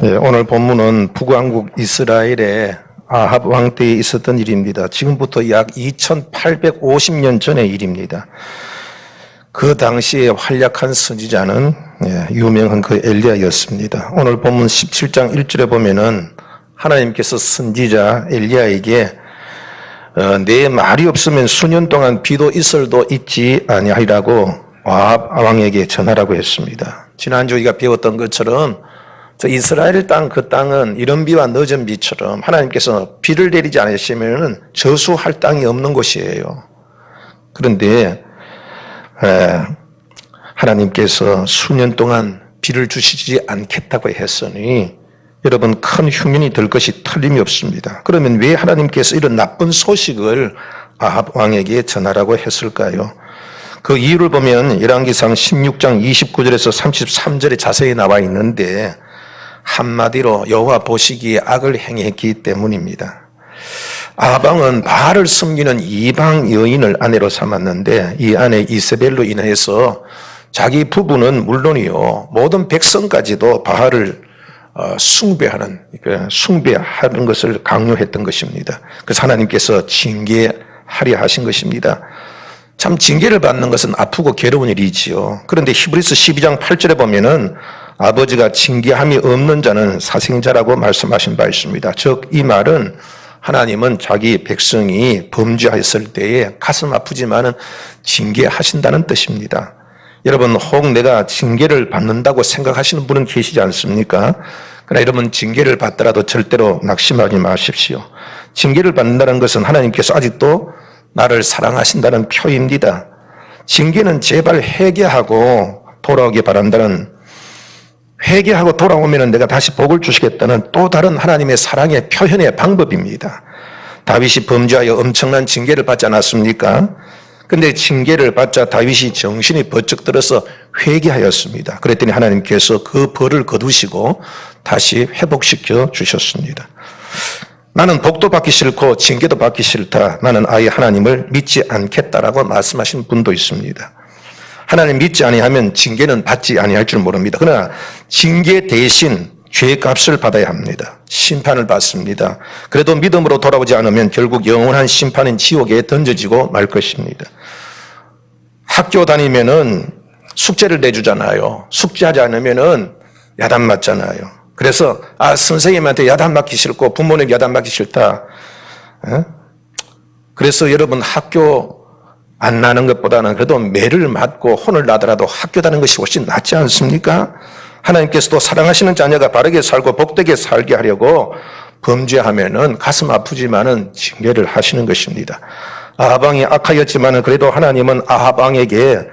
오늘 본문은 북왕국 이스라엘의 아합 왕 때에 있었던 일입니다. 지금부터 약 2850년 전의 일입니다. 그 당시에 활약한 선지자는 유명한 그 엘리야였습니다. 오늘 본문 17장 1절에 보면은 하나님께서 선지자 엘리야에게 내 말이 없으면 수년 동안 비도 이슬도 있지 아니하리라고 아합 왕에게 전하라고 했습니다. 지난주 우리가 배웠던 것처럼 이스라엘 땅, 그 땅은 이른 비와 늦은 비처럼 하나님께서 비를 내리지 않으시면 저수할 땅이 없는 곳이에요. 그런데 하나님께서 수년 동안 비를 주시지 않겠다고 했으니 여러분 큰 흉년이 될 것이 틀림이 없습니다. 그러면 왜 하나님께서 이런 나쁜 소식을 아합 왕에게 전하라고 했을까요? 그 이유를 보면 열왕기상 16장 29절에서 33절에 자세히 나와 있는데 한마디로 여호와 보시기에 악을 행했기 때문입니다. 아합 왕은 바알을 섬기는 이방 여인을 아내로 삼았는데 이 아내 이세벨로 인해서 자기 부부는 물론이요 모든 백성까지도 바알을 숭배하는 것을 강요했던 것입니다. 그래서 하나님께서 징계하려 하신 것입니다. 참 징계를 받는 것은 아프고 괴로운 일이지요. 그런데 히브리서 12장 8절에 보면은 아버지가 징계함이 없는 자는 사생자라고 말씀하신 바 있습니다. 즉 이 말은 하나님은 자기 백성이 범죄했을 때에 가슴 아프지만은 징계하신다는 뜻입니다. 여러분 혹 내가 징계를 받는다고 생각하시는 분은 계시지 않습니까? 그러나 여러분 징계를 받더라도 절대로 낙심하지 마십시오. 징계를 받는다는 것은 하나님께서 아직도 나를 사랑하신다는 표입니다. 징계는 제발 회개하고 돌아오기 바란다는, 회개하고 돌아오면 내가 다시 복을 주시겠다는 또 다른 하나님의 사랑의 표현의 방법입니다. 다윗이 범죄하여 엄청난 징계를 받지 않았습니까? 근데 징계를 받자 다윗이 정신이 번쩍 들어서 회개하였습니다. 그랬더니 하나님께서 그 벌을 거두시고 다시 회복시켜 주셨습니다. 나는 복도 받기 싫고 징계도 받기 싫다. 나는 아예 하나님을 믿지 않겠다라고 말씀하신 분도 있습니다. 하나님 믿지 아니하면 징계는 받지 아니할 줄 모릅니다. 그러나 징계 대신 죄값을 받아야 합니다. 심판을 받습니다. 그래도 믿음으로 돌아오지 않으면 결국 영원한 심판인 지옥에 던져지고 말 것입니다. 학교 다니면은 숙제를 내주잖아요. 숙제하지 않으면은 야단 맞잖아요. 그래서 선생님한테 야단 맞기 싫고 부모님 야단 맞기 싫다. 그래서 여러분 학교 안 나는 것보다는 그래도 매를 맞고 혼을 나더라도 학교 다니는 것이 훨씬 낫지 않습니까? 하나님께서도 사랑하시는 자녀가 바르게 살고 복되게 살게 하려고 범죄하면은 가슴 아프지만은 징계를 하시는 것입니다. 아합 왕이 악하였지만은 그래도 하나님은 아합 왕에게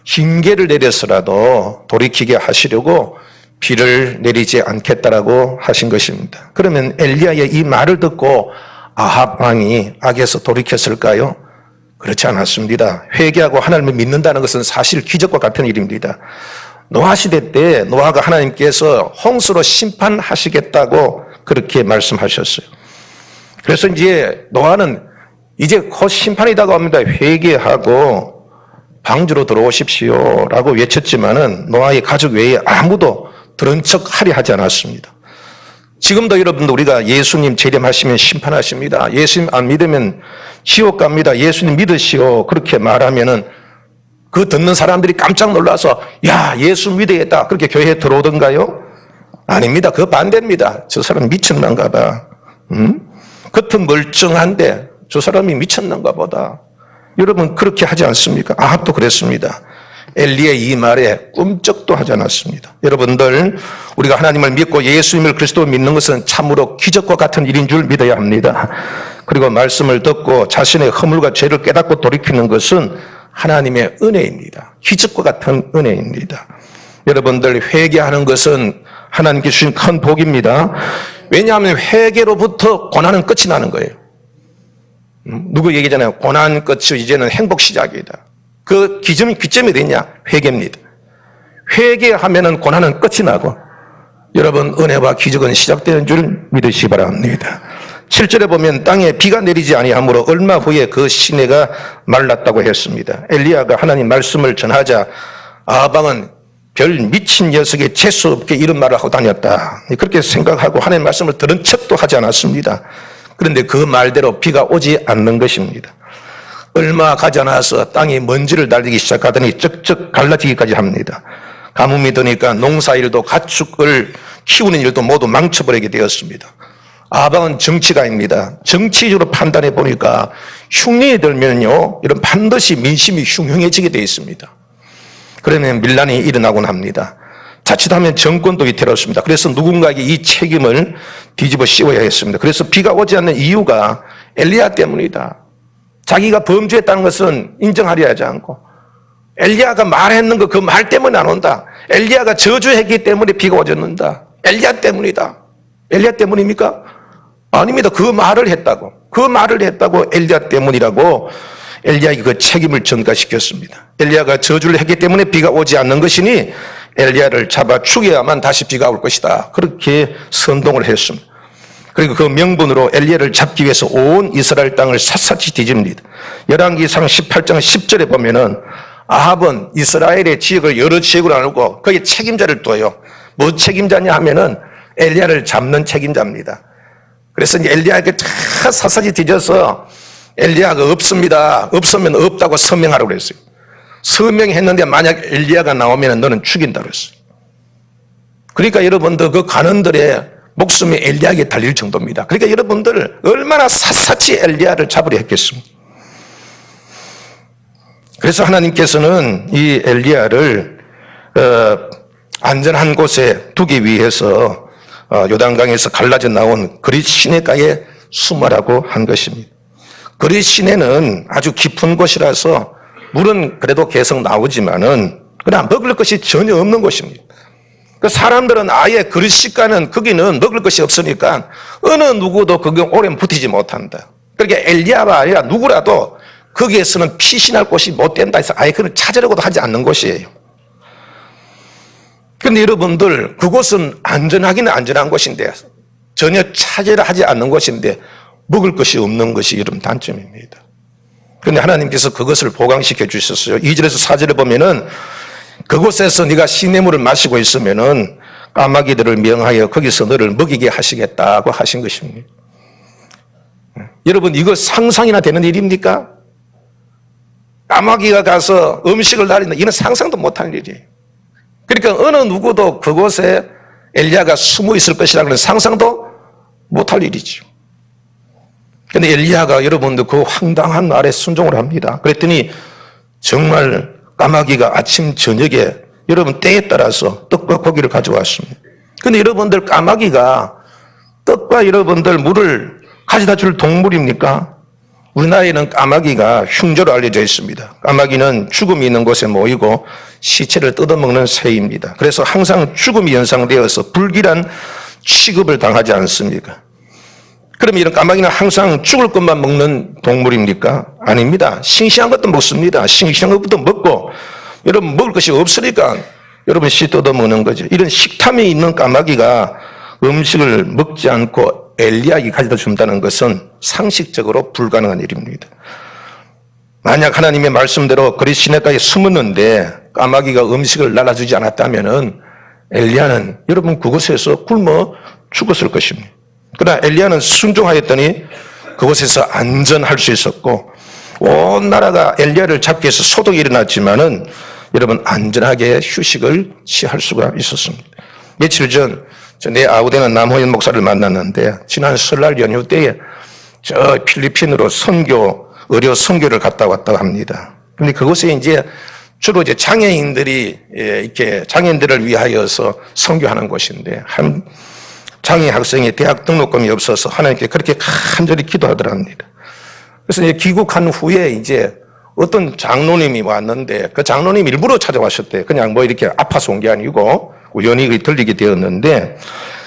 징계를 내려서라도 돌이키게 하시려고 비를 내리지 않겠다라고 하신 것입니다. 그러면 엘리야의 이 말을 듣고 아합 왕이 악에서 돌이켰을까요? 그렇지 않았습니다. 회개하고 하나님을 믿는다는 것은 사실 기적과 같은 일입니다. 노아 시대 때 노아가 하나님께서 홍수로 심판하시겠다고 그렇게 말씀하셨어요. 그래서 이제 노아는 이제 곧 심판이 다가옵니다. 회개하고 방주로 들어오십시오 라고 외쳤지만은 노아의 가족 외에 아무도 들은 척 하려 하지 않았습니다. 지금도 여러분도 우리가 예수님 재림하시면 심판하십니다. 예수님 안 믿으면 지옥 갑니다. 예수님 믿으시오. 그렇게 말하면은 그 듣는 사람들이 깜짝 놀라서 야 예수 믿어야겠다. 그렇게 교회에 들어오던가요? 아닙니다. 그 반대입니다. 저 사람 미쳤는가 봐. 겉은 멀쩡한데 저 사람이 미쳤는가 보다. 여러분 그렇게 하지 않습니까? 아합도 그랬습니다. 엘리의 이 말에 꿈쩍도 하지 않았습니다. 여러분들 우리가 하나님을 믿고 예수님을 그리스도 믿는 것은 참으로 기적과 같은 일인 줄 믿어야 합니다. 그리고 말씀을 듣고 자신의 허물과 죄를 깨닫고 돌이키는 것은 하나님의 은혜입니다. 기적과 같은 은혜입니다. 여러분들 회개하는 것은 하나님께 주신 큰 복입니다. 왜냐하면 회개로부터 고난은 끝이 나는 거예요. 누구 얘기잖아요. 고난 끝이 이제는 행복 시작이다. 그 기점이 어디 있냐? 회개입니다. 회개하면은 고난은 끝이 나고 여러분 은혜와 기적은 시작되는 줄 믿으시기 바랍니다. 7절에 보면 땅에 비가 내리지 아니하므로 얼마 후에 그 시내가 말랐다고 했습니다. 엘리야가 하나님 말씀을 전하자 아합 왕은 별 미친 녀석이 재수없게 이런 말을 하고 다녔다. 그렇게 생각하고 하나님의 말씀을 들은 척도 하지 않았습니다. 그런데 그 말대로 비가 오지 않는 것입니다. 얼마 가지 않아서 땅이 먼지를 달리기 시작하더니 쩍쩍 갈라지기까지 합니다. 가뭄이 드니까 농사일도 가축을 키우는 일도 모두 망쳐버리게 되었습니다. 아방은 정치가입니다. 정치적으로 판단해 보니까 흉년이 들면요, 이런 반드시 민심이 흉흉해지게 되어 있습니다. 그러면 밀란이 일어나곤 합니다. 자칫하면 정권도 위태롭습니다. 그래서 누군가에게 이 책임을 뒤집어 씌워야 했습니다. 그래서 비가 오지 않는 이유가 엘리야 때문이다. 자기가 범죄했다는 것은 인정하려 하지 않고, 엘리야가 말했는 거 그 말 때문에 안 온다. 엘리야가 저주했기 때문에 비가 오지 않는다. 엘리야 때문이다. 엘리야 때문입니까? 아닙니다. 그 말을 했다고. 그 말을 했다고 엘리야 때문이라고 엘리야에게 그 책임을 전가시켰습니다. 엘리야가 저주를 했기 때문에 비가 오지 않는 것이니 엘리야를 잡아 죽여야만 다시 비가 올 것이다. 그렇게 선동을 했습니다. 그리고 그 명분으로 엘리야를 잡기 위해서 온 이스라엘 땅을 샅샅이 뒤집니다. 열왕기상 18장 10절에 보면은 아합은 이스라엘의 지역을 여러 지역으로 나누고 거기에 책임자를 둬요. 뭐 책임자냐 하면은 엘리야를 잡는 책임자입니다. 그래서 이제 엘리야에게 다 샅샅이 뒤져서 엘리야가 없습니다. 없으면 없다고 서명하라고 그랬어요. 서명했는데 만약 엘리야가 나오면 너는 죽인다고 그랬어요. 그러니까 여러분들 그 관원들의 목숨이 엘리야에게 달릴 정도입니다. 그러니까 여러분들 얼마나 샅샅이 엘리야를 잡으려 했겠습니까? 그래서 하나님께서는 이 엘리야를 안전한 곳에 두기 위해서 요단강에서 갈라져 나온 그릿 시내가에 숨으라고 한 것입니다. 그릿 시내는 아주 깊은 곳이라서 물은 그래도 계속 나오지만은 그냥 먹을 것이 전혀 없는 곳입니다. 그 사람들은 아예 그릿시가는 거기는 먹을 것이 없으니까 어느 누구도 거기 오래 버티지 못한다. 그러니까 엘리야가 아니라 누구라도 거기에서는 피신할 곳이 못 된다 해서 아예 그걸 찾으려고도 하지 않는 곳이에요. 그런데 여러분들 그곳은 안전하기는 안전한 곳인데 전혀 차지를 하지 않는 곳인데 먹을 것이 없는 것이 이런 단점입니다. 그런데 하나님께서 그것을 보강시켜 주셨어요. 2절에서 4절에 보면은 그곳에서 네가 시냇물을 마시고 있으면은 까마귀들을 명하여 거기서 너를 먹이게 하시겠다고 하신 것입니다. 여러분 이거 상상이나 되는 일입니까? 까마귀가 가서 음식을 날린다. 이는 상상도 못할 일이에요. 그러니까 어느 누구도 그곳에 엘리야가 숨어 있을 것이라는 상상도 못할 일이죠. 그런데 엘리야가 여러분들 그 황당한 말에 순종을 합니다. 그랬더니 정말 까마귀가 아침 저녁에 여러분 때에 따라서 떡과 고기를 가져왔습니다. 그런데 여러분들 까마귀가 떡과 여러분들 물을 가져다 줄 동물입니까? 우리나라에는 까마귀가 흉조로 알려져 있습니다. 까마귀는 죽음이 있는 곳에 모이고 시체를 뜯어먹는 새입니다. 그래서 항상 죽음이 연상되어서 불길한 취급을 당하지 않습니까? 그러면 이런 까마귀는 항상 죽을 것만 먹는 동물입니까? 아닙니다. 싱싱한 것도 먹습니다. 싱싱한 것부터 먹고 여러분 먹을 것이 없으니까 여러분 씨 뜯어먹는 거죠. 이런 식탐이 있는 까마귀가 음식을 먹지 않고 엘리야에게 가져다 준다는 것은 상식적으로 불가능한 일입니다. 만약 하나님의 말씀대로 그릿 시내가에 숨었는데 까마귀가 음식을 날아주지 않았다면은 엘리야는 여러분 그곳에서 굶어 죽었을 것입니다. 그러나 엘리야는 순종하였더니 그곳에서 안전할 수 있었고 온 나라가 엘리야를 잡기 위해서 소동이 일어났지만은 여러분 안전하게 휴식을 취할 수가 있었습니다. 며칠 전 내 아우되는 남호연 목사를 만났는데 지난 설날 연휴 때에 저 필리핀으로 의료 선교를 갔다 왔다고 합니다. 그런데 그곳에 이제 주로 이제 장애인들이 이렇게 장애인들을 위하여서 선교하는 곳인데 한 장애 학생이 대학 등록금이 없어서 하나님께 그렇게 간절히 기도하더랍니다. 그래서 이제 귀국한 후에 이제 어떤 장로님이 왔는데 그 장로님 일부러 찾아왔었대요. 그냥 뭐 이렇게 아파서 온 게 아니고 우연히 들리게 되었는데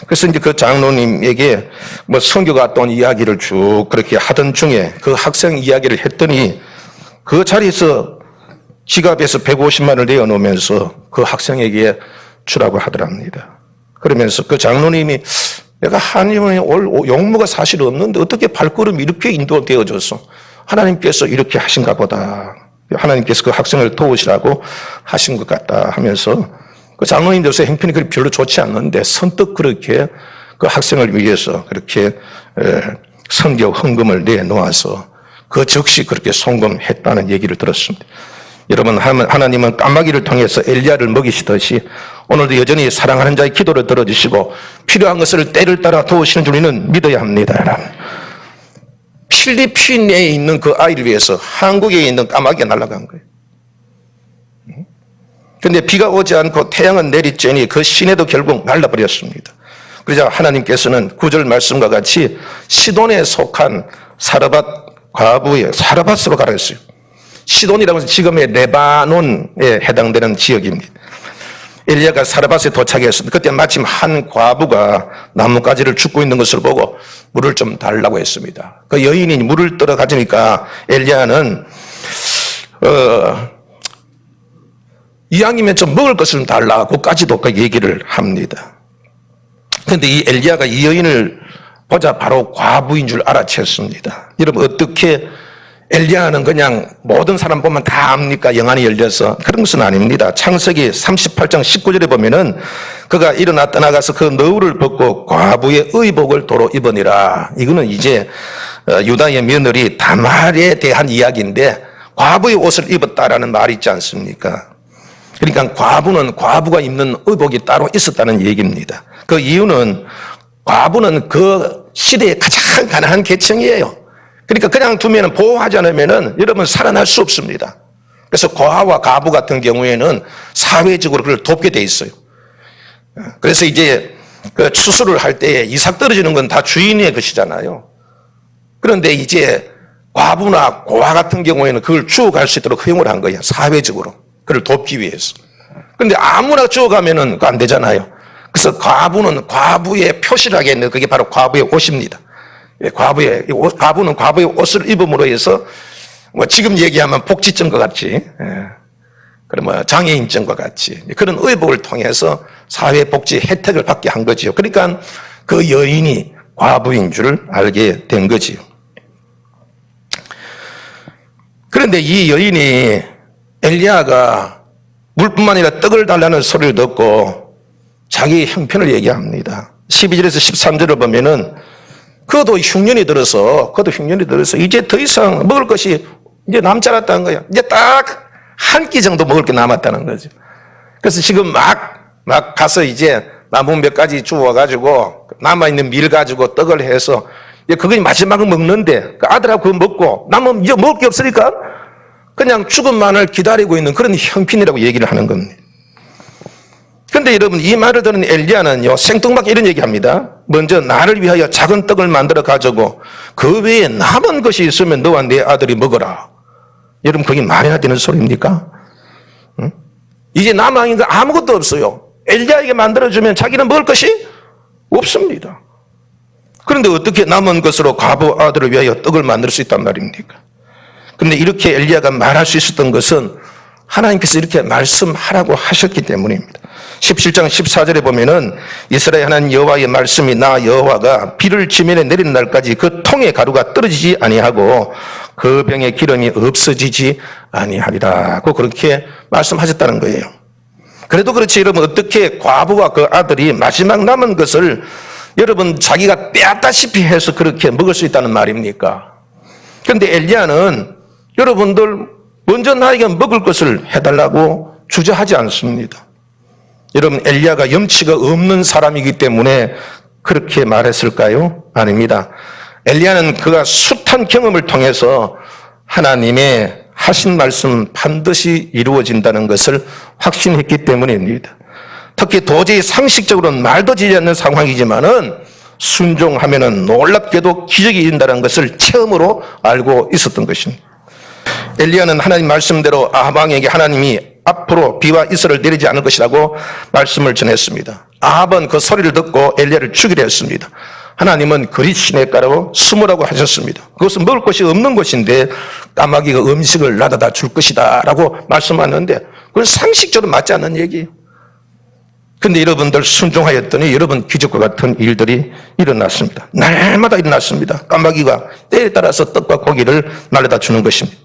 그래서 이제 그 장로님에게 뭐 선교 갔다 온 이야기를 쭉 그렇게 하던 중에 그 학생 이야기를 했더니 그 자리에서 지갑에서 150만 원을 내어놓으면서 그 학생에게 주라고 하더랍니다. 그러면서 그 장로님이 내가 하나님의 올 용무가 사실 없는데 어떻게 발걸음이 이렇게 인도되어져서 하나님께서 이렇게 하신가 보다. 하나님께서 그 학생을 도우시라고 하신 것 같다 하면서 그 장로님들로서 형편이 그리 별로 좋지 않는데 선뜻 그렇게 그 학생을 위해서 그렇게 선교 헌금을 내놓아서 그 즉시 그렇게 송금했다는 얘기를 들었습니다. 여러분, 하나님은 까마귀를 통해서 엘리야를 먹이시듯이 오늘도 여전히 사랑하는 자의 기도를 들어주시고 필요한 것을 때를 따라 도우시는 줄 우리는 믿어야 합니다. 여러분. 필리핀에 있는 그 아이를 위해서 한국에 있는 까마귀가 날아간 거예요. 그런데 비가 오지 않고 태양은 내리쬐니 그 시내도 결국 날라버렸습니다. 그러자 하나님께서는 9절 말씀과 같이 시돈에 속한 사르밧 과부의 사르밧으로 가라 했어요. 시돈이라고 해서 지금의 레바논에 해당되는 지역입니다. 엘리야가 사르밧에 도착했습니다. 그때 마침 한 과부가 나뭇가지를 줍고 있는 것을 보고 물을 좀 달라고 했습니다. 그 여인이 물을 떠러 가지니까 엘리야는 이왕이면 좀 먹을 것을 좀 달라고까지도 그 얘기를 합니다. 그런데 이 엘리야가 이 여인을 보자 바로 과부인 줄 알아챘습니다. 여러분, 어떻게 엘리야는 그냥 모든 사람 보면 다 압니까? 영안이 열려서. 그런 것은 아닙니다. 창세기 38장 19절에 보면은 그가 일어나 떠나가서 그 너울을 벗고 과부의 의복을 도로 입으니라. 이거는 이제 유다의 며느리 다말에 대한 이야기인데 과부의 옷을 입었다라는 말이 있지 않습니까? 그러니까 과부는 과부가 입는 의복이 따로 있었다는 얘기입니다. 그 이유는 과부는 그 시대에 가장 가난한 계층이에요. 그러니까 그냥 두면 보호하지 않으면 여러분 살아날 수 없습니다. 그래서 고아와 가부 같은 경우에는 사회적으로 그걸 돕게 돼 있어요. 그래서 이제 그 추수를 할 때 이삭 떨어지는 건 다 주인의 것이잖아요. 그런데 이제 과부나 고아 같은 경우에는 그걸 주워갈 수 있도록 허용을 한 거예요. 사회적으로. 그를 돕기 위해서. 그런데 아무나 주워가면은 안 되잖아요. 그래서 과부는 과부의 표시를 하겠네요. 그게 바로 과부의 옷입니다. 과부는 과부의 옷을 입음으로 해서 뭐 지금 얘기하면 복지증과 같이, 그러면 장애인증과 같이 그런 의복을 통해서 사회복지 혜택을 받게 한 거지요. 그러니까 그 여인이 과부인 줄 알게 된 거지요. 그런데 이 여인이 엘리야가 물뿐만 아니라 떡을 달라는 소리를 듣고 자기 형편을 얘기합니다. 12절에서 13절을 보면은 그도 흉년이 들어서 이제 더 이상 먹을 것이 이제 남지 않았다는 거야. 이제 딱 한 끼 정도 먹을 게 남았다는 거죠. 그래서 지금 막 가서 이제 나무 몇 가지 주워가지고 남아있는 밀 가지고 떡을 해서 그거 마지막은 먹는데 그 아들하고 그거 먹고 남으면 이제 먹을 게 없으니까 그냥 죽음만을 기다리고 있는 그런 형편이라고 얘기를 하는 겁니다. 그런데 여러분, 이 말을 들은 엘리야는요, 생뚱맞게 이런 얘기합니다. 먼저 나를 위하여 작은 떡을 만들어 가지고 그 외에 남은 것이 있으면 너와 네 아들이 먹어라. 여러분, 그게 말이나 되는 소리입니까? 응? 이제 남아있는 거 아무것도 없어요. 엘리야에게 만들어주면 자기는 먹을 것이 없습니다. 그런데 어떻게 남은 것으로 과부 아들을 위하여 떡을 만들 수 있단 말입니까? 그런데 이렇게 엘리야가 말할 수 있었던 것은 하나님께서 이렇게 말씀하라고 하셨기 때문입니다. 17장 14절에 보면은 이스라엘 하나님 여호와의 말씀이 나 여호와가 비를 지면에 내리는 날까지 그 통의 가루가 떨어지지 아니하고 그 병의 기름이 없어지지 아니하리라고 그렇게 말씀하셨다는 거예요. 그래도 그렇지 여러분, 어떻게 과부와 그 아들이 마지막 남은 것을 여러분 자기가 빼앗다시피 해서 그렇게 먹을 수 있다는 말입니까? 그런데 엘리야는 여러분들 먼저 나에게 먹을 것을 해달라고 주저하지 않습니다. 여러분, 엘리야가 염치가 없는 사람이기 때문에 그렇게 말했을까요? 아닙니다. 엘리야는 그가 숱한 경험을 통해서 하나님의 하신 말씀 반드시 이루어진다는 것을 확신했기 때문입니다. 특히 도저히 상식적으로는 말도 되지 않는 상황이지만은 순종하면은 놀랍게도 기적이 일어난다는 것을 체험으로 알고 있었던 것입니다. 엘리야는 하나님 말씀대로 아합 왕에게 하나님이 앞으로 비와 이슬을 내리지 않을 것이라고 말씀을 전했습니다. 아합은 그 소리를 듣고 엘리야를 죽이려 했습니다. 하나님은 그리 시냇가로 숨으라고 하셨습니다. 그것은 먹을 것이 없는 것인데 까마귀가 음식을 나다다 줄 것이다 라고 말씀하는데 그건 상식적으로 맞지 않는 얘기예요. 그런데 여러분들 순종하였더니 여러분 기적과 같은 일들이 일어났습니다. 날마다 일어났습니다. 까마귀가 때에 따라서 떡과 고기를 날려다 주는 것입니다.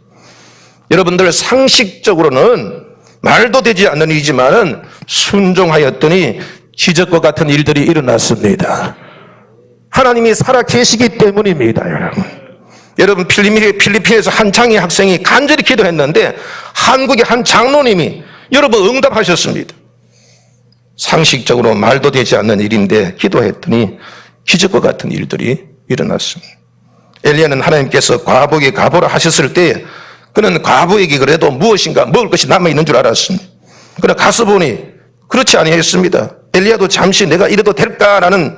여러분들 상식적으로는 말도 되지 않는 일이지만은 순종하였더니 기적과 같은 일들이 일어났습니다. 하나님이 살아 계시기 때문입니다, 여러분. 여러분, 필리핀에서 한 장애 학생이 간절히 기도했는데 한국의 한 장로님이 여러분 응답하셨습니다. 상식적으로 말도 되지 않는 일인데 기도했더니 기적과 같은 일들이 일어났습니다. 엘리야는 하나님께서 과부에게 가보라 하셨을 때 그는 과부에게 그래도 무엇인가 먹을 것이 남아있는 줄 알았습니다. 그러나 가서 보니 그렇지 아니했습니다. 엘리야도 잠시 내가 이래도 될까라는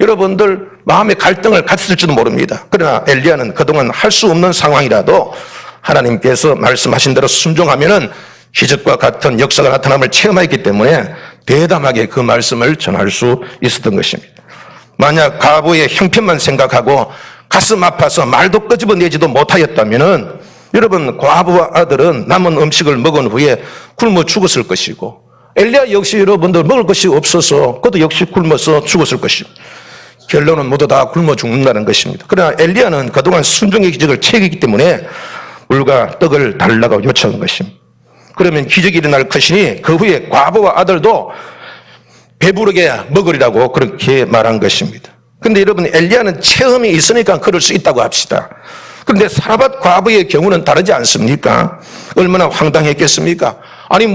여러분들 마음의 갈등을 갖았을지도 모릅니다. 그러나 엘리야는 그동안 할 수 없는 상황이라도 하나님께서 말씀하신 대로 순종하면은 기적과 같은 역사가 나타남을 체험했기 때문에 대담하게 그 말씀을 전할 수 있었던 것입니다. 만약 과부의 형편만 생각하고 가슴 아파서 말도 끄집어내지도 못하였다면은 여러분, 과부와 아들은 남은 음식을 먹은 후에 굶어 죽었을 것이고 엘리야 역시 여러분들 먹을 것이 없어서 그도 역시 굶어서 죽었을 것이고 결론은 모두 다 굶어 죽는다는 것입니다. 그러나 엘리야는 그동안 순종의 기적을 체했기 때문에 물과 떡을 달라고 요청한 것입니다. 그러면 기적이 일어날 것이니 그 후에 과부와 아들도 배부르게 먹으리라고 그렇게 말한 것입니다. 그런데 여러분, 엘리야는 체험이 있으니까 그럴 수 있다고 합시다. 그런데 사라밧 과부의 경우는 다르지 않습니까? 얼마나 황당했겠습니까? 아니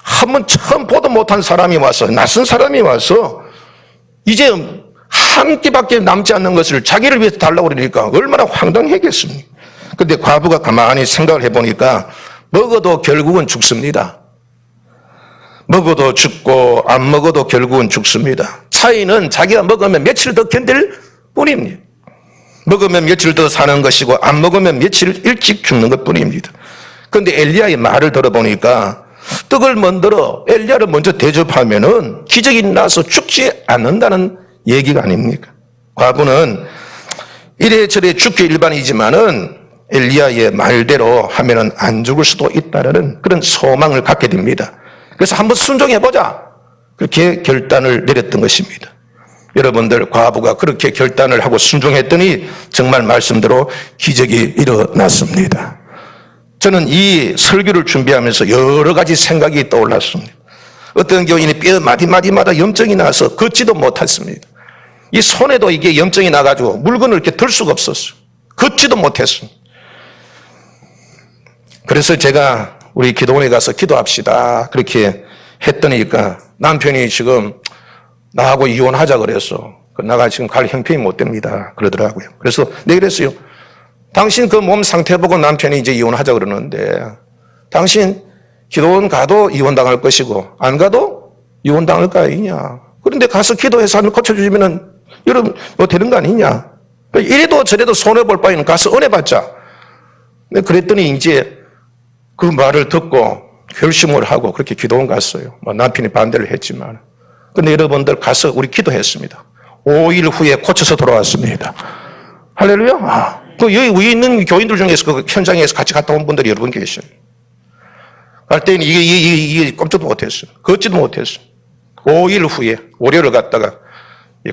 한번 처음 보도 못한 사람이 와서, 낯선 사람이 와서 이제 한 끼밖에 남지 않는 것을 자기를 위해서 달라고 그러니까 얼마나 황당했겠습니까? 그런데 과부가 가만히 생각을 해보니까 먹어도 결국은 죽습니다. 먹어도 죽고 안 먹어도 결국은 죽습니다. 차이는 자기가 먹으면 며칠 더 견딜 뿐입니다. 먹으면 며칠 더 사는 것이고 안 먹으면 며칠 일찍 죽는 것 뿐입니다. 그런데 엘리야의 말을 들어보니까 떡을 만들어 엘리야를 먼저 대접하면은 기적이 나서 죽지 않는다는 얘기가 아닙니까? 과부는 이래저래 죽기 일반이지만은 엘리야의 말대로 하면은 안 죽을 수도 있다라는 그런 소망을 갖게 됩니다. 그래서 한번 순종해보자. 그렇게 결단을 내렸던 것입니다. 여러분들, 과부가 그렇게 결단을 하고 순종했더니 정말 말씀대로 기적이 일어났습니다. 저는 이 설교를 준비하면서 여러 가지 생각이 떠올랐습니다. 어떤 교인이 뼈 마디마디마다 염증이 나서 걷지도 못했습니다. 이 손에도 이게 염증이 나가지고 물건을 이렇게 들 수가 없었어요. 걷지도 못했습니다. 그래서 제가 우리 기도원에 가서 기도합시다 그렇게 했더니까 남편이 지금 나하고 이혼하자 그랬어. 나가 지금 갈 형편이 못 됩니다 그러더라고요. 그래서 내가 그랬어요. 당신 그 몸 상태 보고 남편이 이제 이혼하자 그러는데 당신 기도원 가도 이혼당할 것이고 안 가도 이혼당할 거 아니냐. 그런데 가서 기도해서 한번 고쳐주시면은 여러분 뭐 되는 거 아니냐. 이래도 저래도 손해볼 바에는 가서 은혜 받자. 그랬더니 이제 그 말을 듣고 결심을 하고 그렇게 기도원 갔어요. 남편이 반대를 했지만. 그런데 여러분들 가서 우리 기도했습니다. 5일 후에 고쳐서 돌아왔습니다. 할렐루야. 그 여기 위에 있는 교인들 중에서 그 현장에서 같이 갔다 온 분들이 여러 분 계셔요. 갈 때는 이게 꼼짝도 못했어요. 걷지도 못했어요. 5일 후에 월요일을 갔다가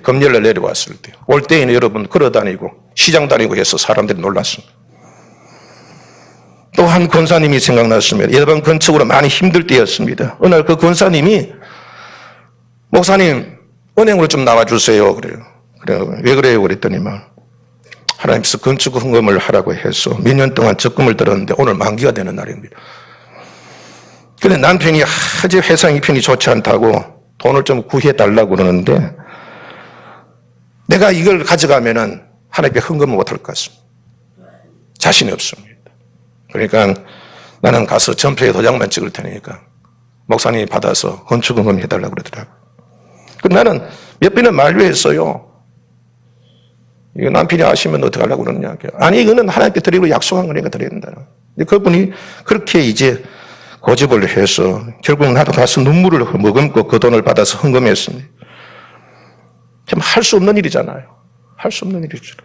금요일날 내려왔을 때 올 때에는 여러분 걸어다니고 시장 다니고 해서 사람들이 놀랐습니다. 또 한 권사님이 생각났습니다. 예방 건축으로 많이 힘들 때였습니다. 어느 날 그 권사님이 목사님 은행으로 좀 나와주세요. 그래요. 왜 그래요? 그랬더니만 하나님께서 건축 헌금을 하라고 해서 몇 년 동안 적금을 들었는데 오늘 만기가 되는 날입니다. 그런데 남편이 아주 회사 형편이 좋지 않다고 돈을 좀 구해달라고 그러는데 내가 이걸 가져가면은 하나님께 헌금을 못할 것 같습니다. 자신이 없습니다. 그러니까 나는 가서 전표에 도장만 찍을 테니까 목사님이 받아서 건축 헌금 해달라고 그러더라고요. 나는 몇 번이나 만류했어요. 이거 남편이 아시면 어떻게 하려고 그러느냐. 아니, 이거는 하나님께 드리고 약속한 거니까 드려야 된다. 근데 그분이 그렇게 이제 고집을 해서 결국 나도 가서 눈물을 머금고 그 돈을 받아서 헌금했습니다. 참 할 수 없는 일이잖아요. 할 수 없는 일이죠.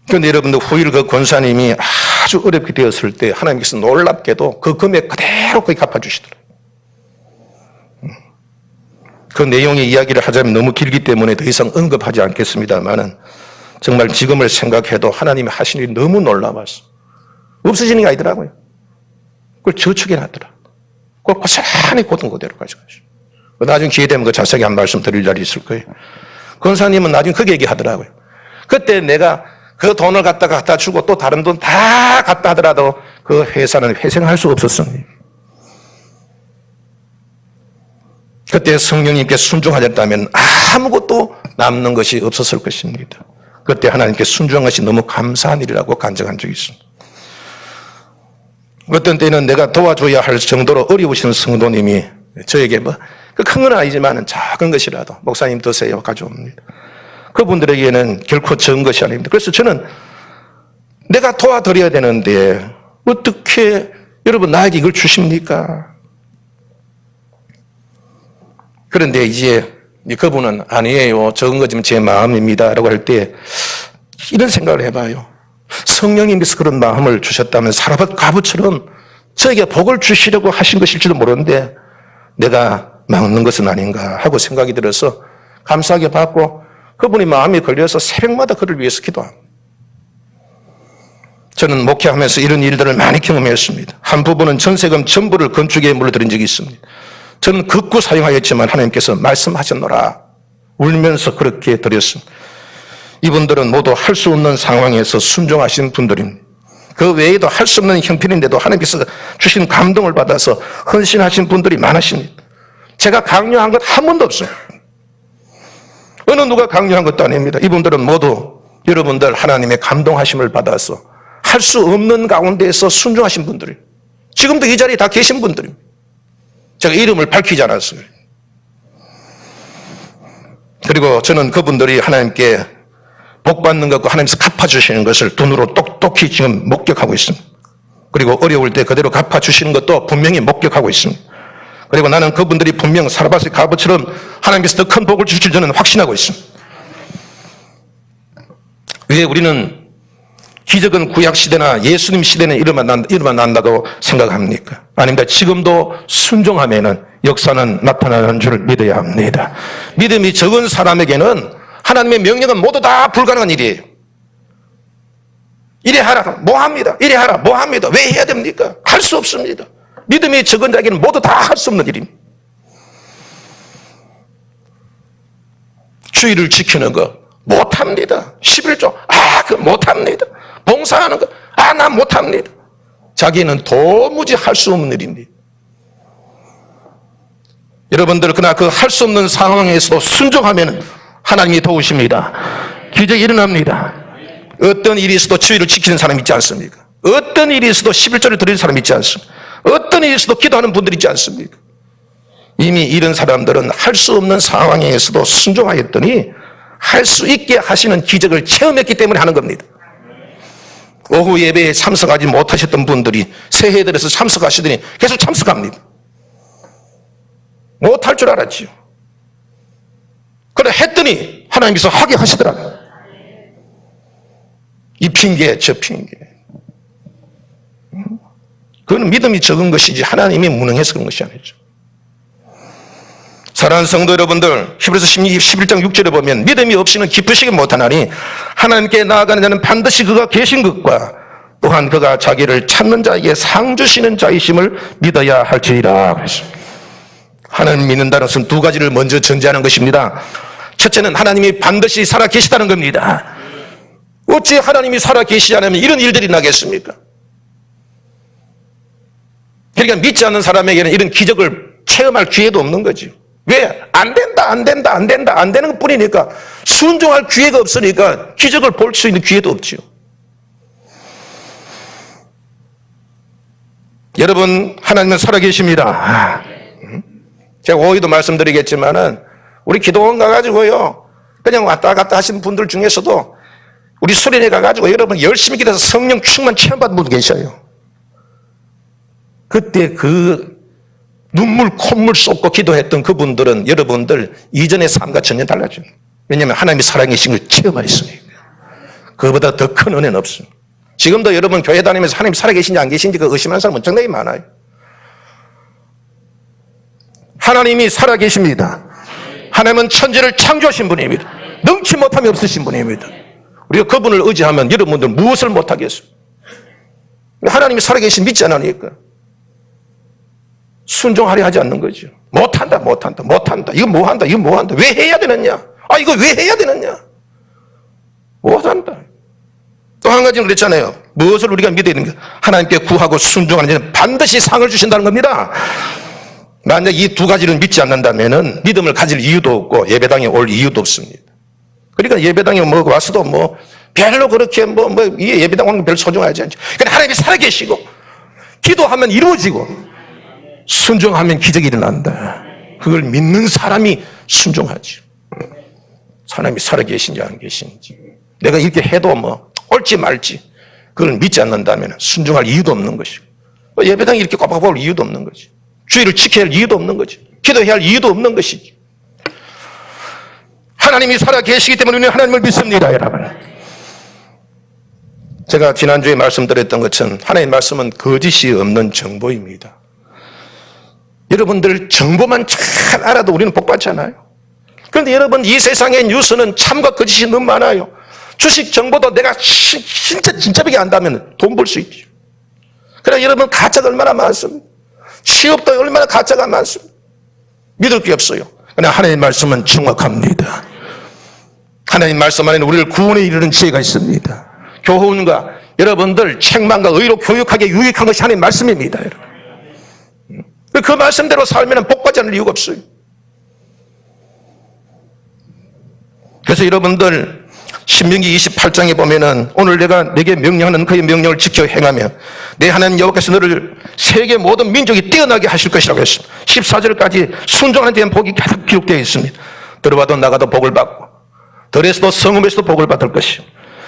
그런데 여러분들 후일 그 권사님이 아주 어렵게 되었을 때 하나님께서 놀랍게도 그 금액 그대로 거의 갚아주시더라고요. 그 내용의 이야기를 하자면 너무 길기 때문에 더 이상 언급하지 않겠습니다만은 정말 지금을 생각해도 하나님이 하신 일이 너무 놀라웠어요. 없어지는 게 아니더라고요. 그걸 저축해 놨더라. 그걸 고스란히 고든 그대로 가져가시고. 나중에 기회 되면 그 자세히 한 말씀 드릴 날이 있을 거예요. 권사님은 나중에 그게 얘기하더라고요. 그때 내가 그 돈을 갖다 주고 또 다른 돈 다 갖다 하더라도 그 회사는 회생할 수 없었습니다. 그때 성령님께 순종하셨다면 아무것도 남는 것이 없었을 것입니다. 그때 하나님께 순종한 것이 너무 감사한 일이라고 간증한 적이 있습니다. 어떤 때는 내가 도와줘야 할 정도로 어려우신 성도님이 저에게 큰 건 아니지만 작은 것이라도 목사님 드세요 가져옵니다. 그분들에게는 결코 적은 것이 아닙니다. 그래서 저는 내가 도와드려야 되는데 어떻게 여러분 나에게 이걸 주십니까? 그런데 이제 그분은 아니에요. 적은 거지만 제 마음입니다. 라고 할 때 이런 생각을 해봐요. 성령님께서 그런 마음을 주셨다면 사라밧 과부처럼 저에게 복을 주시려고 하신 것일지도 모르는데 내가 막는 것은 아닌가 하고 생각이 들어서 감사하게 받고 그분이 마음이 걸려서 새벽마다 그를 위해서 기도합니다. 저는 목회하면서 이런 일들을 많이 경험했습니다. 한 부분은 전세금 전부를 건축에 물어드린 적이 있습니다. 저는 극구 사용하였지만 하나님께서 말씀하셨노라 울면서 그렇게 드렸습니다. 이분들은 모두 할 수 없는 상황에서 순종하신 분들입니다. 그 외에도 할 수 없는 형편인데도 하나님께서 주신 감동을 받아서 헌신하신 분들이 많으십니다. 제가 강요한 것 한 번도 없어요. 어느 누가 강요한 것도 아닙니다. 이분들은 모두 여러분들 하나님의 감동하심을 받아서 할 수 없는 가운데에서 순종하신 분들이에요. 지금도 이 자리에 다 계신 분들입니다. 제가 이름을 밝히지 않았어요. 그리고 저는 그분들이 하나님께 복 받는 것과 하나님께서 갚아주시는 것을 눈으로 똑똑히 지금 목격하고 있습니다. 그리고 어려울 때 그대로 갚아주시는 것도 분명히 목격하고 있습니다. 그리고 나는 그분들이 분명 사라밧의 과부처럼 하나님께서 더 큰 복을 주실 저는 확신하고 있습니다. 왜 우리는 기적은 구약시대나 예수님 시대는 일어만 난다고 생각합니까? 아닙니다. 지금도 순종하면은 역사는 나타나는 줄 믿어야 합니다. 믿음이 적은 사람에게는 하나님의 명령은 모두 다 불가능한 일이에요. 이래 하라, 뭐 합니다. 이래 하라, 뭐 합니다. 왜 해야 됩니까? 할 수 없습니다. 믿음이 적은 자에게는 모두 다 할 수 없는 일입니다. 주의를 지키는 거 못합니다. 11조, 그거 못합니다. 봉사하는 거, 난 못합니다. 자기는 도무지 할 수 없는 일입니다. 여러분들 그러나 그 할 수 없는 상황에서도 순종하면 하나님이 도우십니다. 기적이 일어납니다. 어떤 일이 있어도 주의를 지키는 사람이 있지 않습니까? 어떤 일이 있어도 11조를 드리는 사람이 있지 않습니까? 어떤 일이 있어도 기도하는 분들이 있지 않습니까? 이미 이런 사람들은 할 수 없는 상황에서도 순종하였더니 할 수 있게 하시는 기적을 체험했기 때문에 하는 겁니다. 오후 예배에 참석하지 못하셨던 분들이 새해 들어서 참석하시더니 계속 참석합니다. 못할 줄 알았지요. 그래 했더니 하나님께서 하게 하시더라고요. 이 핑계 저 핑계. 그건 믿음이 적은 것이지 하나님이 무능해서 그런 것이 아니죠. 사랑하는 성도 여러분들, 히브리서 11장 6절에 보면 믿음이 없이는 기쁘시기 못하나니 하나님께 나아가는 자는 반드시 그가 계신 것과 또한 그가 자기를 찾는 자에게 상 주시는 자이심을 믿어야 할지니라. 하나님 믿는다는 것은 두 가지를 먼저 전제하는 것입니다. 첫째는 하나님이 반드시 살아계시다는 겁니다. 어찌 하나님이 살아계시지 않으면 이런 일들이 나겠습니까? 그러니까 믿지 않는 사람에게는 이런 기적을 체험할 기회도 없는 거죠. 왜? 안 된다, 안 된다, 안 된다, 안 되는 것 뿐이니까 순종할 기회가 없으니까 기적을 볼 수 있는 기회도 없죠. 여러분, 하나님은 살아계십니다. 제가 오히려 말씀드리겠지만은 우리 기도원 가가지고요, 그냥 왔다 갔다 하시는 분들 중에서도 우리 수련회 가가지고 여러분 열심히 기도해서 성령 충만 체험받은 분도 계셔요. 그때 그 눈물 콧물 쏟고 기도했던 그분들은 여러분들 이전의 삶과 전혀 달라져요. 왜냐하면 하나님이 살아계신 걸 체험하셨으니까. 그보다 더 큰 은혜는 없습니다. 지금도 여러분 교회 다니면서 하나님 살아계신지 안 계신지 그 의심하는 사람은 엄청나게 많아요. 하나님이 살아계십니다. 하나님은 천지를 창조하신 분입니다. 능치 못함이 없으신 분입니다. 우리가 그분을 의지하면 여러분들 무엇을 못하겠습니까? 하나님이 살아계신 믿지 않으니까 순종하려 하지 않는 거죠. 못한다. 이거 뭐한다. 왜 해야 되느냐? 이거 왜 해야 되느냐? 못한다. 또 한 가지는 그랬잖아요. 무엇을 우리가 믿어야 되는가? 하나님께 구하고 순종하는 자는 반드시 상을 주신다는 겁니다. 만약 이 두 가지를 믿지 않는다면 믿음을 가질 이유도 없고 예배당에 올 이유도 없습니다. 그러니까 예배당에 와서도 별로 그렇게 이 예배당 오는 거 별로 소중하지 않죠. 그러니까 하나님이 살아계시고 기도하면 이루어지고 순종하면 기적이 일어난다. 그걸 믿는 사람이 순종하죠. 하나님이 살아계신지 안 계신지. 내가 이렇게 해도 옳지 말지. 그걸 믿지 않는다면 순종할 이유도 없는 것이고 예배당에 이렇게 꽉꽉 올 이유도 없는 거지. 주의를 지켜야 할 이유도 없는 거지. 기도해야 할 이유도 없는 것이지. 하나님이 살아계시기 때문에 우리는 하나님을 믿습니다, 여러분. 제가 지난주에 말씀드렸던 것처럼 하나님의 말씀은 거짓이 없는 정보입니다. 여러분들 정보만 잘 알아도 우리는 복받잖아요. 그런데 여러분 이 세상의 뉴스는 참과 거짓이 너무 많아요. 주식 정보도 내가 진짜하게 안다면 돈 벌 수 있죠. 그러나 여러분 가짜가 얼마나 많습니다. 취업도 얼마나 가짜가 많습니다. 믿을 게 없어요. 그러나 하나님의 말씀은 정확합니다. 하나님 말씀 안에는 우리를 구원에 이르는 지혜가 있습니다. 교훈과 여러분들 책망과 의로 교육하게 유익한 것이 하나님의 말씀입니다. 여러분. 그 말씀대로 살면 복받지 않을 이유가 없어요. 그래서 여러분들 신명기 28장에 보면은 오늘 내가 내게 명령하는 그의 명령을 지켜 행하며 내 하나님 여호와께서 너를 세계 모든 민족이 뛰어나게 하실 것이라고 했습니다. 14절까지 순종하는 데는 복이 계속 기록되어 있습니다. 들어와도 나가도 복을 받고 들에서도 성읍에서도 복을 받을 것이요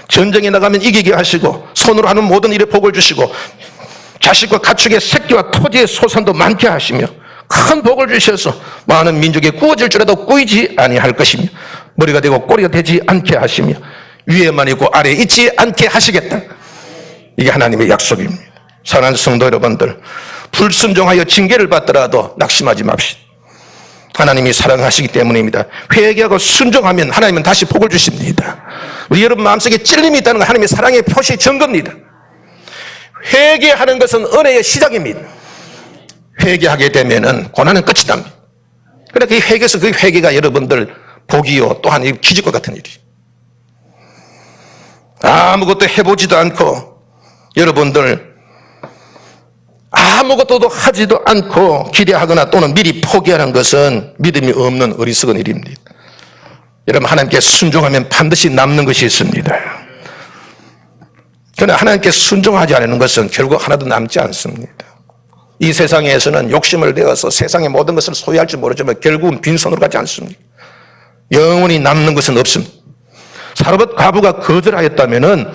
전쟁에 나가면 이기게 하시고 손으로 하는 모든 일에 복을 주시고 자식과 가축의 새끼와 토지의 소산도 많게 하시며 큰 복을 주셔서 많은 민족에 구워질 줄에도 꾸이지 아니할 것이며 머리가 되고 꼬리가 되지 않게 하시며 위에만 있고 아래에 있지 않게 하시겠다. 이게 하나님의 약속입니다. 사랑하는 성도 여러분들, 불순종하여 징계를 받더라도 낙심하지 맙시다. 하나님이 사랑하시기 때문입니다. 회개하고 순종하면 하나님은 다시 복을 주십니다. 우리 여러분 마음속에 찔림이 있다는 건 하나님의 사랑의 표시 증거입니다. 회개하는 것은 은혜의 시작입니다. 회개하게 되면은 고난은 끝이 납니다. 그러니까 이 회개에서 그 회개가 여러분들 복이요 또한 기적과 같은 일이. 아무것도 해보지도 않고 여러분들 아무것도 하지도 않고 기대하거나 또는 미리 포기하는 것은 믿음이 없는 어리석은 일입니다. 여러분 하나님께 순종하면 반드시 남는 것이 있습니다. 그러나 하나님께 순종하지 않는 것은 결국 하나도 남지 않습니다. 이 세상에서는 욕심을 내어서 세상의 모든 것을 소유할 줄 모르지만 결국은 빈손으로 가지 않습니다. 영원히 남는 것은 없습니다. 사르밧 과부가 거절하였다면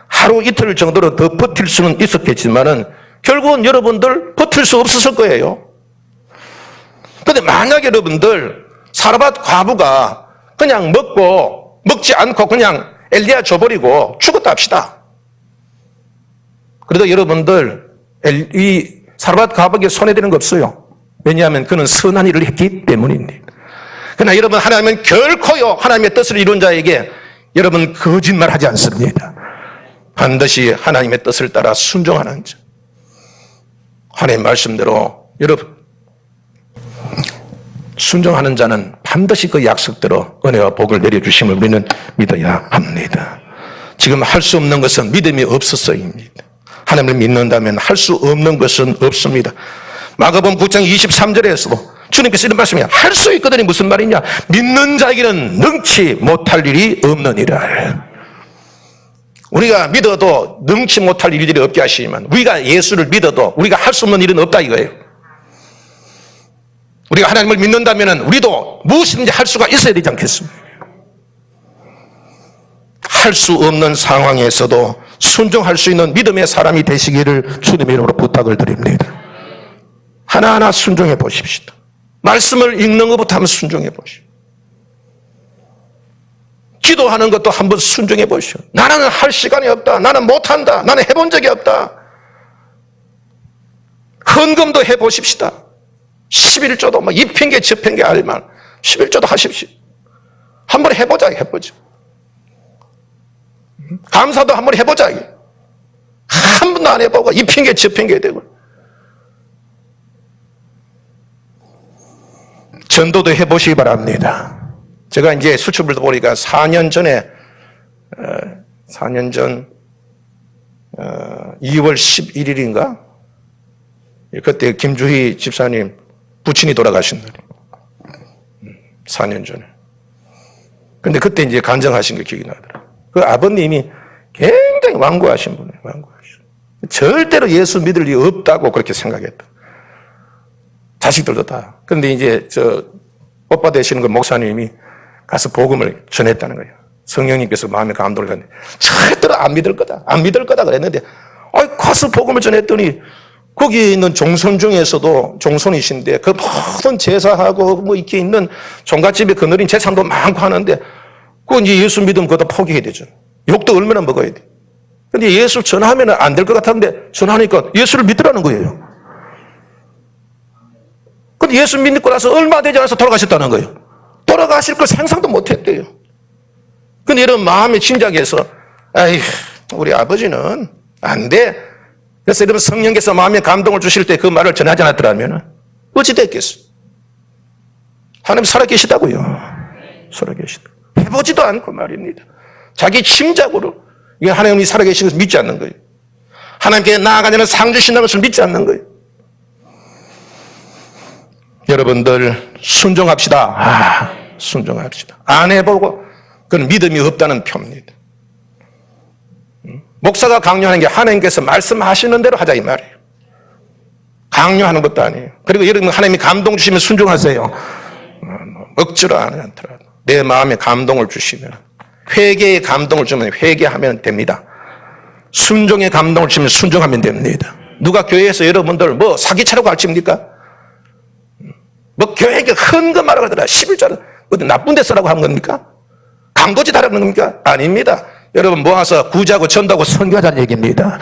하루 이틀 정도로 더 버틸 수는 있었겠지만은 결국은 여러분들 버틸 수 없었을 거예요. 그런데 만약 여러분들 사르밧 과부가 그냥 먹지 않고 그냥 엘리야 줘버리고 죽었다 합시다. 그래도 여러분들 이 사르밧 과부에게 손해되는 거 없어요. 왜냐하면 그는 선한 일을 했기 때문입니다. 그러나 여러분 하나님은 결코요 하나님의 뜻을 이룬 자에게 여러분 거짓말하지 않습니다. 반드시 하나님의 뜻을 따라 순종하는 자. 하나님의 말씀대로 여러분 순종하는 자는 반드시 그 약속대로 은혜와 복을 내려주심을 우리는 믿어야 합니다. 지금 할 수 없는 것은 믿음이 없어서입니다. 하나님을 믿는다면 할 수 없는 것은 없습니다. 마가복음 9장 23절에서도 주님께서 이런 말씀이에요. 할 수 있거든요. 무슨 말이냐? 믿는 자에게는 능치 못할 일이 없느니라. 우리가 믿어도 능치 못할 일들이 없게 하시지만 우리가 예수를 믿어도 우리가 할 수 없는 일은 없다 이거예요. 우리가 하나님을 믿는다면 우리도 무엇이든지 할 수가 있어야 되지 않겠습니까? 할 수 없는 상황에서도 순종할 수 있는 믿음의 사람이 되시기를 주님의 이름으로 부탁을 드립니다. 하나하나 순종해 보십시오. 말씀을 읽는 것부터 한번 순종해 보시오. 기도하는 것도 한번 순종해 보시오. 나는 할 시간이 없다. 나는 못한다. 나는 해본 적이 없다. 헌금도 해보십시다. 11조도 이 핑계 저 핑계 알만 11조도 하십시오. 한번 해보자. 감사도 한번 해보자. 한 번도 안 해보고 이 핑계 저 핑계 대고. 전도도 해보시기 바랍니다. 제가 이제 수첩을 보니까 4년 전 2월 11일인가? 그때 김주희 집사님 부친이 돌아가신 날이에요. 4년 전에. 근데 그때 이제 간증하신 게 기억이 나더라고요. 그 아버님이 굉장히 완고하신 분이에요. 완고하신. 절대로 예수 믿을 리 없다고 그렇게 생각했다. 자식들도 다. 근데 이제 오빠 되시는 그 목사님이 가서 복음을 전했다는 거예요. 성령님께서 마음에 감동을 받는데 절대로 안 믿을 거다. 안 믿을 거다 그랬는데 가서 복음을 전했더니 거기 있는 종손 중에서도 종손이신데 그 모든 제사하고 뭐 이렇게 있는 종갓집에 거느린 재산도 많고 하는데 그거 이제 예수 믿으면 그거 다 포기해야 되죠. 욕도 얼마나 먹어야 돼. 근데 예수 전하면 안 될 것 같았는데 전하니까 예수를 믿으라는 거예요. 근데 예수 믿고 나서 얼마 되지 않아서 돌아가셨다는 거예요. 돌아가실 걸 상상도 못 했대요. 근데 이런 마음의 짐작에서 우리 아버지는 안 돼. 그래서 여러분 성령께서 마음에 감동을 주실 때 그 말을 전하지 않았더라면 어찌 됐겠어? 하나님 살아계시다고요. 살아계시다. 해보지도 않고 말입니다. 자기 짐작으로 이게 하나님이 살아계신 것을 믿지 않는 거예요. 하나님께 나아가자는 상 주신다는 것을 믿지 않는 거예요. 여러분들 순종합시다. 순종합시다. 안 해보고 그건 믿음이 없다는 표입니다. 목사가 강요하는 게 하나님께서 말씀하시는 대로 하자 이 말이에요. 강요하는 것도 아니에요. 그리고 여러분 하나님이 감동 주시면 순종하세요. 억지로 안 하더라도 내 마음에 감동을 주시면 회개의 감동을 주면 회개하면 됩니다. 순종의 감동을 주시면 순종하면 됩니다. 누가 교회에서 여러분들 뭐 사기차려고 가르칩니까? 뭐 교회에 헌금하라고 하더라. 11조를 어디 나쁜 데 쓰라고 한 겁니까? 강도짓 하라는 겁니까? 아닙니다. 여러분 모아서 구제하고 전도하고 선교하자는 얘기입니다.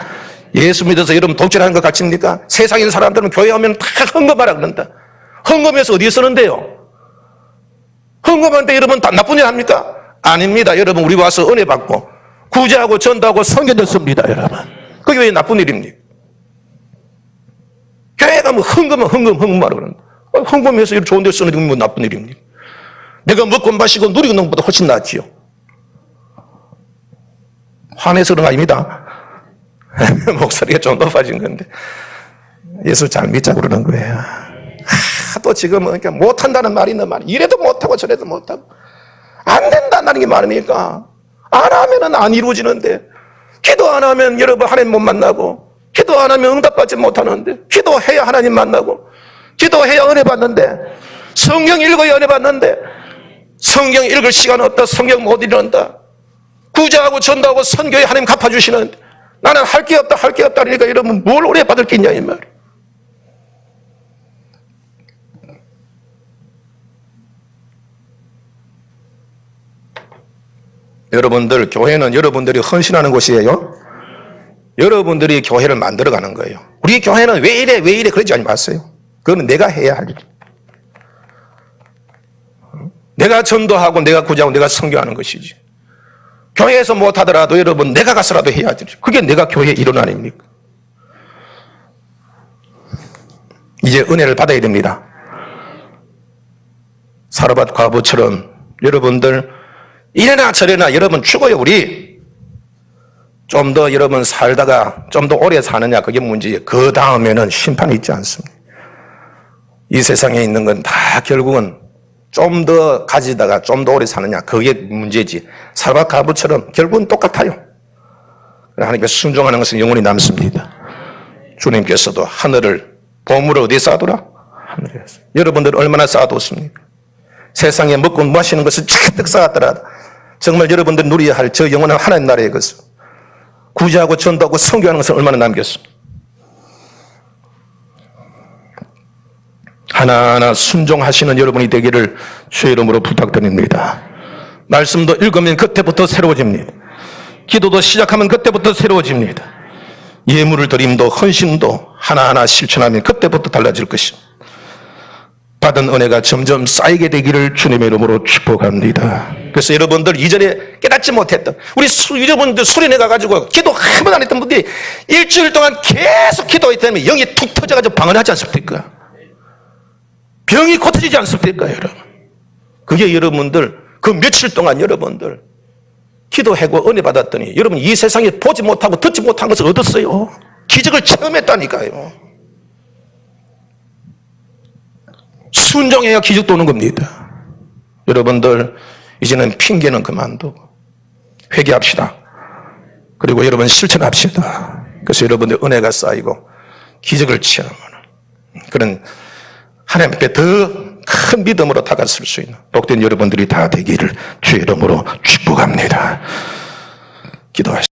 예수 믿어서 여러분 독재하는 거 가르칩니까? 세상에 있는 사람들은 교회 오면 다 헌금하라 그런다. 헌금해서 어디에 쓰는데요? 헌금하는데 여러분 다 나쁜 일 합니까? 아닙니다. 여러분 우리 와서 은혜 받고 구제하고 전도하고 선교도 씁니다. 여러분 그게 왜 나쁜 일입니까? 교회 가면 헌금하라 그런다. 헌금해서 이렇게 좋은 데 쓰는 게 뭐 나쁜 일입니까? 내가 먹고 마시고 누리고 노는 것보다 훨씬 낫지요. 화내서 그런 거 아닙니다. 목소리가 좀 높아진 건데 예수 잘 믿자고 그러는 거예요. 또 지금은 그러니까 못한다는 말이 있는 말이 이래도 못하고 저래도 못하고 안 된다는 게 많으니까 안 하면은 안 이루어지는데 기도 안 하면 여러분 하나님 못 만나고 기도 안 하면 응답받지 못하는데 기도해야 하나님 만나고 기도해야 은혜 받는데 성경 읽어야 은혜 받는데 성경 읽을 시간 없다. 성경 못 읽는다. 구제하고 전도하고 선교에 하나님 갚아주시는데 나는 할 게 없다 그러니까 여러분 뭘 은혜 받을 게 있냐 이 말. 여러분들 교회는 여러분들이 헌신하는 곳이에요. 여러분들이 교회를 만들어가는 거예요. 우리 교회는 왜 이래 그러지 마세요. 그건 내가 해야 할 일. 내가 전도하고 내가 구제하고 내가 선교하는 것이지. 교회에서 못하더라도 여러분 내가 가서라도 해야지. 그게 내가 교회의 일원 아닙니까? 이제 은혜를 받아야 됩니다. 사르밧 과부처럼 여러분들 이래나 저래나 여러분 죽어요 우리. 좀 더 여러분 살다가 좀 더 오래 사느냐 그게 문제예요. 그 다음에는 심판이 있지 않습니다. 이 세상에 있는 건 다 결국은 좀 더 가지다가 좀 더 오래 사느냐 그게 문제지. 사르밧 과부처럼 결국은 똑같아요. 하나님께 순종하는 것은 영원히 남습니다. 주님께서도 하늘을 보물을 어디에 쌓아두라? 하늘에서. 여러분들 얼마나 쌓아뒀습니까? 세상에 먹고 마시는 것을 잔뜩 쌓았더라도 정말 여러분들 누려야 할 저 영원한 하나님 나라의 것을 구제하고 전도하고 선교하는 것을 얼마나 남겼습니까? 하나하나 순종하시는 여러분이 되기를 주의 이름으로 부탁드립니다. 말씀도 읽으면 그때부터 새로워집니다. 기도도 시작하면 그때부터 새로워집니다. 예물을 드림도 헌신도 하나하나 실천하면 그때부터 달라질 것입니다. 받은 은혜가 점점 쌓이게 되기를 주님의 이름으로 축복합니다. 그래서 여러분들 이전에 깨닫지 못했던 우리 여러분들 수련회 가가지고 기도 한 번 안 했던 분들이 일주일 동안 계속 기도했다면 영이 툭 터져가지고 방언하지 않습니까? 병이 고쳐지지 않습니까, 여러분? 그게 여러분들 그 며칠 동안 여러분들 기도하고 은혜 받았더니 여러분 이 세상에 보지 못하고 듣지 못한 것을 얻었어요. 기적을 체험했다니까요. 순종해야 기적도 오는 겁니다. 여러분들 이제는 핑계는 그만두고 회개합시다. 그리고 여러분 실천합시다. 그래서 여러분들 은혜가 쌓이고 기적을 체험하는 그런 하나님 앞에 더 큰 믿음으로 다가설 수 있는 복된 여러분들이 다 되기를 주의 이름으로 축복합니다. 기도하시죠.